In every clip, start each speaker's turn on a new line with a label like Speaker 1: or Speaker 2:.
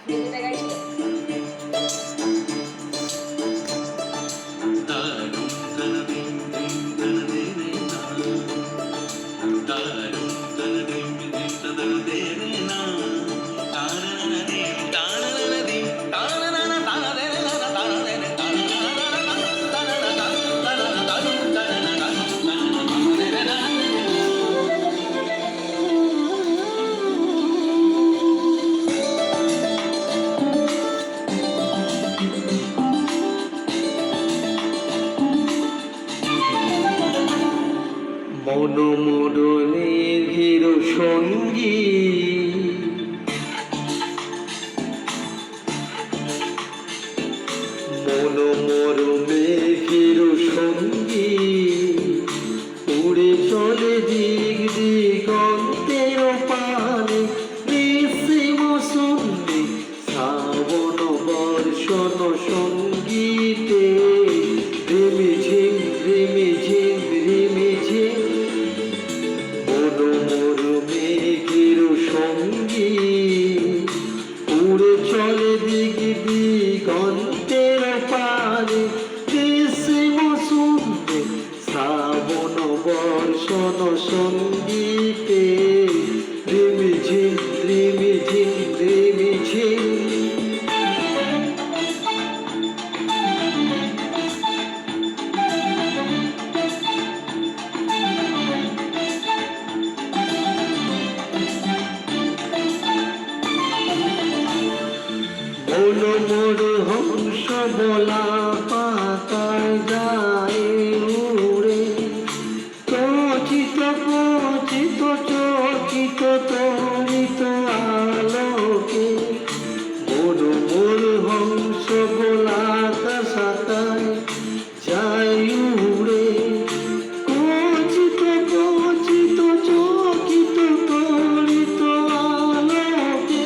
Speaker 1: নিজেটা গাইছিল।
Speaker 2: মনোমোরণের হিরো সঙ্গী মনোমোরণের হিরো সঙ্গী উড়ে চলে দিক দিগন্তের পানে নিঃসীম শুনলে শ্রাবণ বর্ষণ সঙ্গীতে রিমিঝিম রিমিঝিম রিমিঝিম মেঘের সঙ্গী উড়ে চলে দিক দিগন্তের পানে নিঃসীম শুনলে শ্রাবণ বর্ষণ সঙ্গীতে রিমিঝিম রিমিঝিম রিমিঝিম মোর হংস বলা পাতায় যায় উড়ে চকিত পচিত চকিত তরিত আলোকে মোর হংস বলা সাতায় যায় উড়ে কচিত পচিত চকিত তরিত আলোকে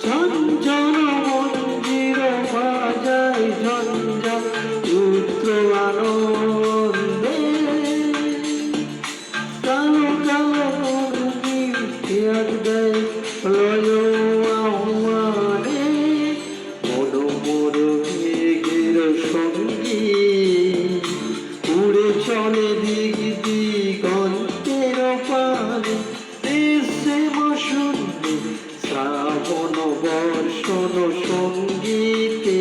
Speaker 2: ঝঞ্ঝন মন্দির বাজায় ঝঞ্ঝা পুত্র আনন্দে কালো কালো মরুমি ত্যাগ দেয় লয় আহ্বানে মনোমোর মেঘের সঙ্গী উড়ে চলে দিক দিগন্তের পানে নিঃসীম শূন্য শ্রাবণ বর্ষণ সঙ্গীতে